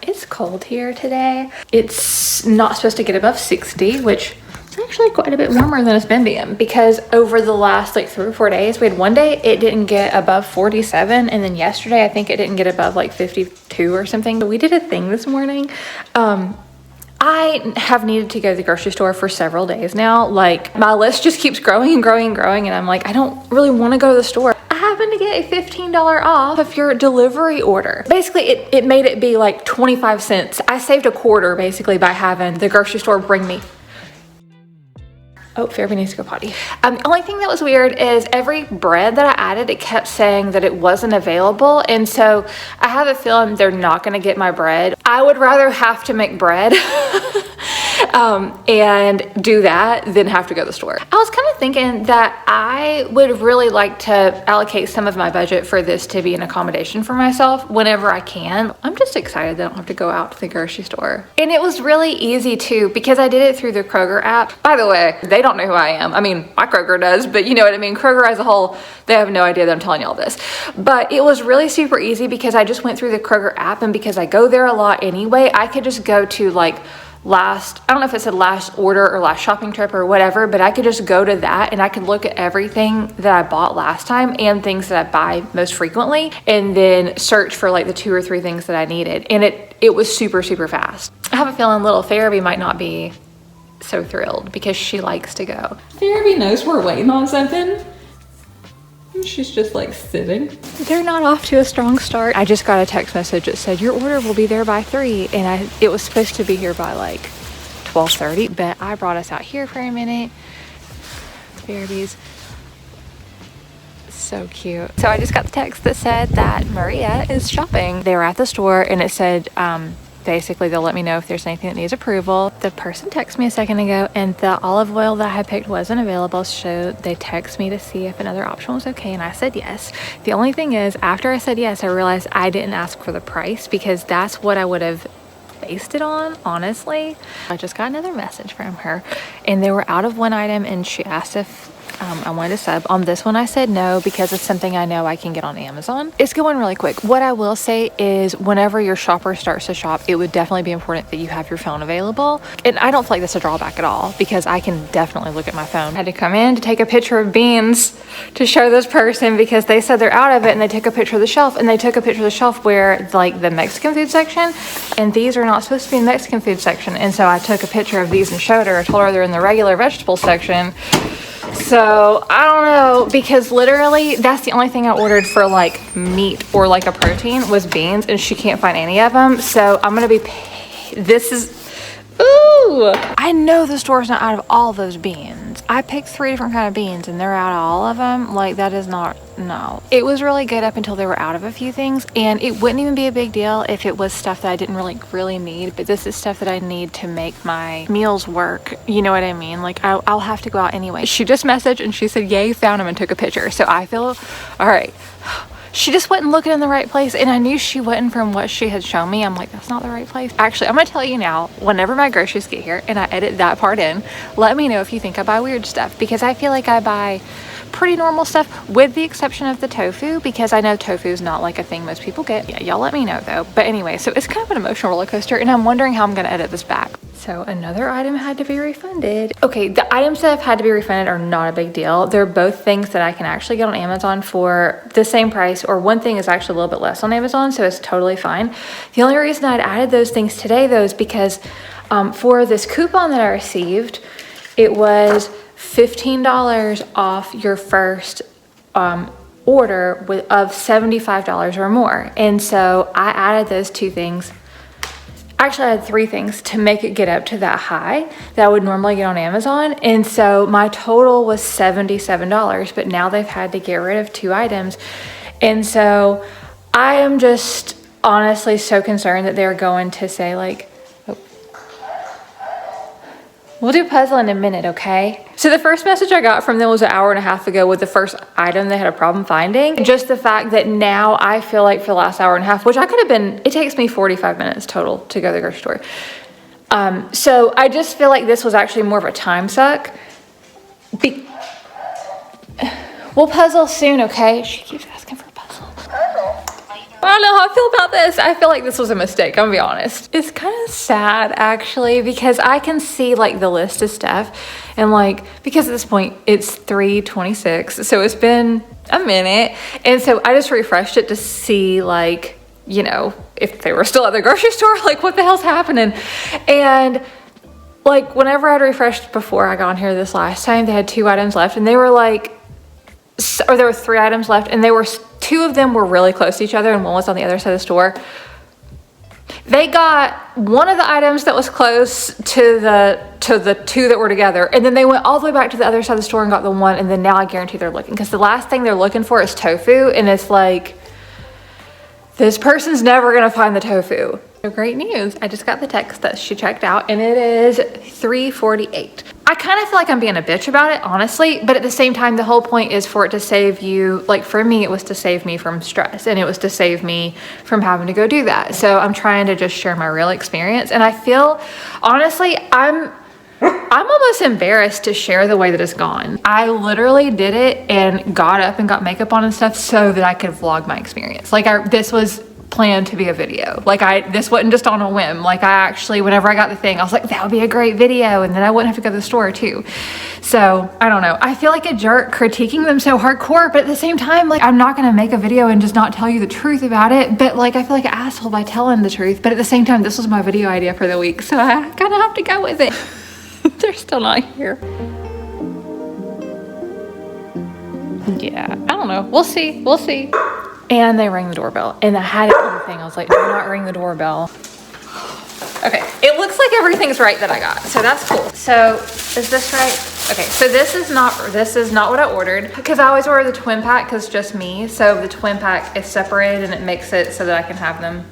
It's cold here today. It's not supposed to get above 60, which is actually quite a bit warmer than it's been being, because over the last like 3 or 4 days, we had one day it didn't get above 47, and then yesterday I think it didn't get above like 52 or something. But we did a thing this morning. I have needed to go to the grocery store for several days now. Like, my list just keeps growing and growing and growing, and I'm like, I don't really want to go to the store. I happen to get a $15 off of your delivery order. Basically, it made it be like 25 cents. I saved a quarter basically by having the grocery store bring me. Oh, Fairby needs to go potty. The only thing that was weird is every bread that I added, it kept saying that it wasn't available. And so I have a feeling they're not going to get my bread. I would rather have to make bread and do that than have to go to the store. I was kind of thinking that I would really like to allocate some of my budget for this to be an accommodation for myself whenever I can. I'm just excited that I don't have to go out to the grocery store. And it was really easy too, because I did it through the Kroger app. By the way, they don't know who I am. I mean, my Kroger does, but you know what I mean? Kroger as a whole, they have no idea that I'm telling you all this. But it was really super easy because I just went through the Kroger app, and because I go there a lot anyway, I could just go to like I don't know if it said last order or last shopping trip or whatever, but I could just go to that and I could look at everything that I bought last time and things that I buy most frequently, and then search for like the 2 or 3 things that I needed. And it was super, super fast. I have a feeling little Fairby might not be so thrilled because she likes to go. Fairby knows we're waiting on something. She's just like sitting. They're not off to a strong start. I just got a text message that said your order will be there by 3, and it was supposed to be here by like 12:30, but I brought us out here for a minute. Fairby's so cute. So I just got the text that said that Maria is shopping. They were at the store, and it said basically they'll let me know if there's anything that needs approval. The person texted me a second ago, and the olive oil that I had picked wasn't available, so they texted me to see if another option was okay, and I said yes. The only thing is, after I said yes, I realized I didn't ask for the price, because that's what I would have based it on, honestly. I just got another message from her, and they were out of one item, and she asked if I wanted to sub. On this one I said no, because it's something I know I can get on Amazon. It's going really quick. What I will say is, whenever your shopper starts to shop, it would definitely be important that you have your phone available. And I don't feel like that's a drawback at all, because I can definitely look at my phone. I had to come in to take a picture of beans to show this person, because they said they're out of it, and they took a picture of the shelf, and they took a picture of the shelf where like the Mexican food section, and these are not supposed to be in the Mexican food section. And so I took a picture of these and showed her. I told her they're in the regular vegetable section. So I don't know, because literally that's the only thing I ordered for like meat or like a protein was beans, and she can't find any of them. So I'm gonna be ooh, I know the store's not out of all those beans. I picked 3 different kind of beans, and they're out of all of them. Like, that is not, no. It was really good up until they were out of a few things, and it wouldn't even be a big deal if it was stuff that I didn't really need, but this is stuff that I need to make my meals work. You know what I mean? Like, I'll have to go out anyway. She just messaged and she said, yay, found them, and took a picture. So I feel, all right. She just wasn't looking in the right place, and I knew she wasn't from what she had shown me. I'm like, that's not the right place. Actually, I'm gonna tell you now, whenever my groceries get here and I edit that part in, let me know if you think I buy weird stuff, because I feel like I buy pretty normal stuff, with the exception of the tofu, because I know tofu is not like a thing most people get. Yeah, y'all let me know though. But anyway, so it's kind of an emotional roller coaster, and I'm wondering how I'm gonna edit this back. So another item had to be refunded. Okay, the items that have had to be refunded are not a big deal. They're both things that I can actually get on Amazon for the same price, or one thing is actually a little bit less on Amazon, so it's totally fine. The only reason I'd added those things today though is because for this coupon that I received, it was $15 off your first order of $75 or more. And so I added those 2 things. Actually, I had 3 things to make it get up to that high that I would normally get on Amazon. And so my total was $77, but now they've had to get rid of 2 items. And so I am just honestly so concerned that they're going to say like, we'll do puzzle in a minute, okay? So the first message I got from them was an hour and a half ago with the first item they had a problem finding. Just the fact that now I feel like for the last hour and a half, which I could have been, it takes me 45 minutes total to go to the grocery store. So I just feel like this was actually more of a time suck. We'll puzzle soon, okay? She keeps asking for a puzzle. I don't know how I feel about this. I feel like this was a mistake, I'm gonna be honest. It's kind of sad actually, because I can see like the list of stuff and like, because at this point it's 3:26, so it's been a minute. And so I just refreshed it to see like, you know, if they were still at the grocery store, like what the hell's happening? And like whenever I'd refreshed before I got on here this last time, they had 2 items left and they were like, or there were 3 items left and they were, 2 of them were really close to each other and one was on the other side of the store. They got one of the items that was close to the 2 that were together, and then they went all the way back to the other side of the store and got the one, and then now I guarantee they're looking, because the last thing they're looking for is tofu, and it's like, this person's never gonna find the tofu. So great news, I just got the text that she checked out and it is 3:48. I kind of feel like I'm being a bitch about it, honestly, but at the same time, the whole point is for it to save you, like for me, it was to save me from stress and it was to save me from having to go do that. So I'm trying to just share my real experience, and I feel, honestly, I'm almost embarrassed to share the way that it's gone. I literally did it and got up and got makeup on and stuff so that I could vlog my experience. Like this was planned to be a video. Like this wasn't just on a whim. Like I actually, whenever I got the thing, I was like, that would be a great video, and then I wouldn't have to go to the store too. So I don't know. I feel like a jerk critiquing them so hardcore, but at the same time, like I'm not gonna make a video and just not tell you the truth about it. But like I feel like an asshole by telling the truth. But at the same time, this was my video idea for the week, so I kind of have to go with it. They're still not here. Yeah, I don't know. We'll see. We'll see. And they rang the doorbell, and I had it on the thing. I was like, do not ring the doorbell. Okay, it looks like everything's right that I got, so that's cool. So is this right? Okay, so this is not what I ordered, because I always order the twin pack because it's just me. So the twin pack is separated and it makes it so that I can have them,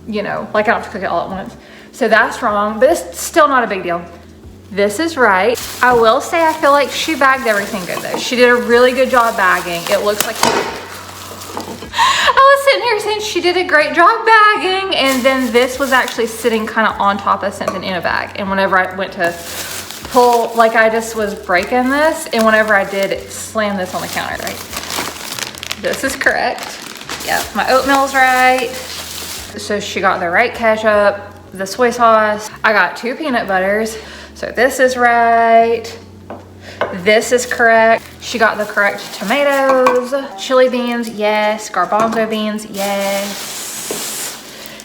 you know, like I don't have to cook it all at once. So that's wrong, but it's still not a big deal. This is right. I will say I feel like she bagged everything good though. She did a really good job bagging. It looks like I was sitting here saying she did a great job bagging, and then this was actually sitting kind of on top of something in a bag. And whenever I went to pull, like I just was breaking this, and whenever I did, it slammed this on the counter, right? This is correct. Yep, my oatmeal's right. So she got the right ketchup, the soy sauce. I got 2 peanut butters. So this is right. This is correct. She got the correct tomatoes, chili beans, yes. Garbanzo beans, yes.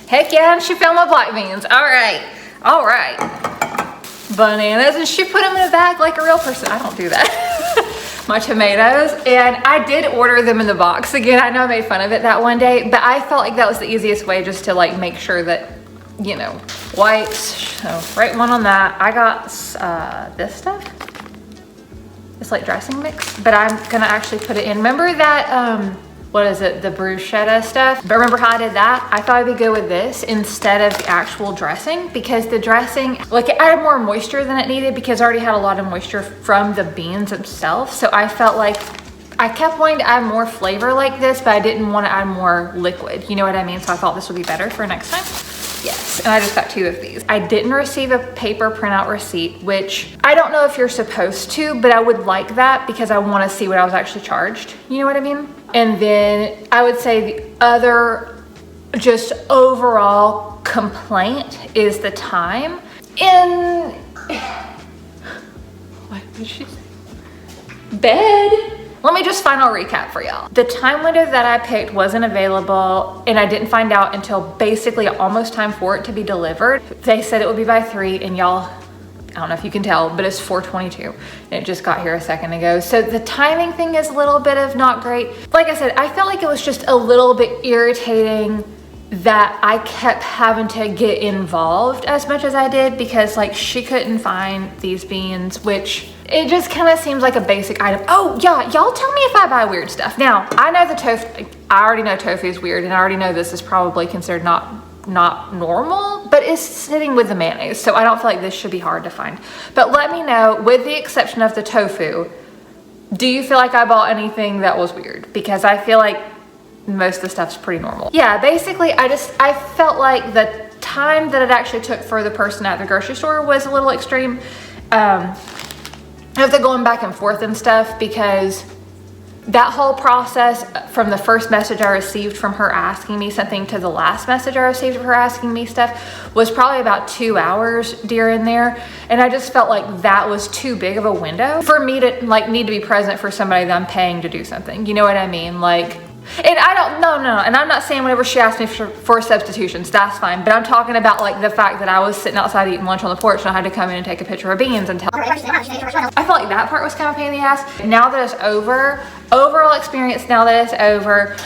Heck yeah, and she found my black beans. All right, all right. Bananas, and she put them in a bag like a real person. I don't do that. My tomatoes, and I did order them in the box. Again, I know I made fun of it that one day, but I felt like that was the easiest way just to like make sure that, you know, whites. So right one on that. I got this stuff. It's like dressing mix, but I'm gonna actually put it in. Remember that, what is it? The bruschetta stuff. But remember how I did that? I thought I'd be good with this instead of the actual dressing, because the dressing, like it added more moisture than it needed because I already had a lot of moisture from the beans themselves. So I felt like I kept wanting to add more flavor like this, but I didn't want to add more liquid. You know what I mean? So I thought this would be better for next time. Yes, and I just got 2 of these. I didn't receive a paper printout receipt, which I don't know if you're supposed to, but I would like that because I want to see what I was actually charged. You know what I mean? And then I would say the other just overall complaint is the time. What did she say? Bed. Let me just final recap for y'all. The time window that I picked wasn't available, and I didn't find out until basically almost time for it to be delivered. They said it would be by 3, and y'all, I don't know if you can tell, but it's 4:22, and it just got here a second ago. So the timing thing is a little bit of not great. Like I said, I felt like it was just a little bit irritating that I kept having to get involved as much as I did, because like she couldn't find these beans, which it just kind of seems like a basic item. Oh yeah, y'all tell me if I buy weird stuff. Now, I know the tofu, I already know tofu is weird, and I already know this is probably considered not normal, but it's sitting with the mayonnaise, so I don't feel like this should be hard to find. But let me know, with the exception of the tofu, do you feel like I bought anything that was weird? Because I feel like most of the stuff's pretty normal. Yeah, basically I felt like the time that it actually took for the person at the grocery store was a little extreme. Of the going back and forth and stuff, because That whole process from the first message I received from her asking me something to the last message I received of her asking me stuff was probably about 2 hours during there. And I just felt like that was too big of a window for me to like need to be present for somebody that I'm paying to do something. You know what I mean? Like, and I don't, no. And I'm not saying whenever she asked me for substitutions, that's fine. But I'm talking about like the fact that I was sitting outside eating lunch on the porch and I had to come in and take a picture of beans and tell her. I felt like that part was kind of a pain in the ass. Now that it's over, overall experience now that it's over.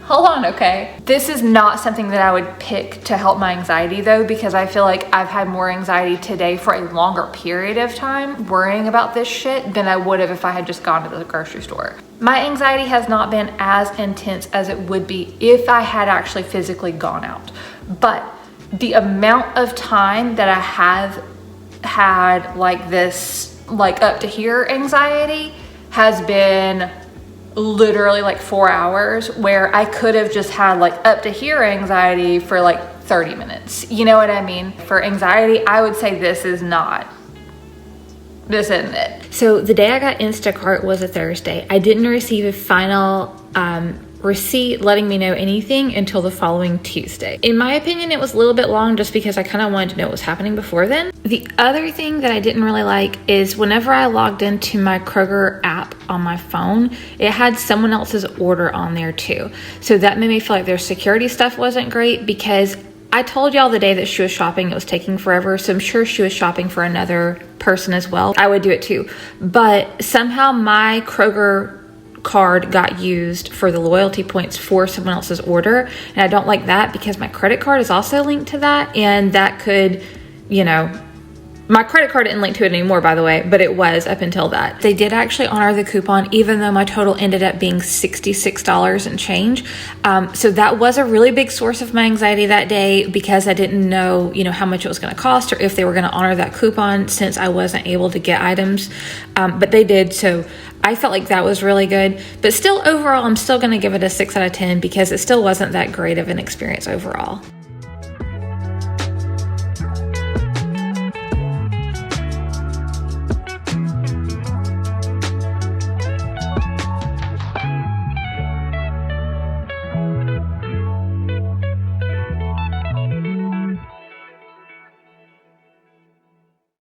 Hold on, okay? This is not something that I would pick to help my anxiety though, because I feel like I've had more anxiety today for a longer period of time worrying about this shit than I would have if I had just gone to the grocery store. My anxiety has not been as intense as it would be if I had actually physically gone out. But the amount of time that I have had like this, like up to here anxiety has been literally like 4 hours, where I could have just had like up to here anxiety for like 30 minutes. You know what I mean? For anxiety, I would say this isn't it. So the day I got Instacart was a Thursday. I didn't receive a final receipt letting me know anything until the following Tuesday. In my opinion, it was a little bit long just because I kind of wanted to know what was happening before then. The other thing that I didn't really like is whenever I logged into my Kroger app on my phone, it had someone else's order on there too. So that made me feel like their security stuff wasn't great, because I told y'all the day that she was shopping, it was taking forever. So I'm sure she was shopping for another person as well. I would do it too. But somehow my Kroger card got used for the loyalty points for someone else's order. And I don't like that because my credit card is also linked to that. And that could, you know, my credit card didn't link to it anymore, by the way, but it was up until that. They did actually honor the coupon, even though my total ended up being $66 and change. So that was a really big source of my anxiety that day, because I didn't know, you know, how much it was going to cost or if they were going to honor that coupon, since I wasn't able to get items. But they did. So I felt like that was really good. But still, overall, I'm still going to give it a 6 out of 10 because it still wasn't that great of an experience overall.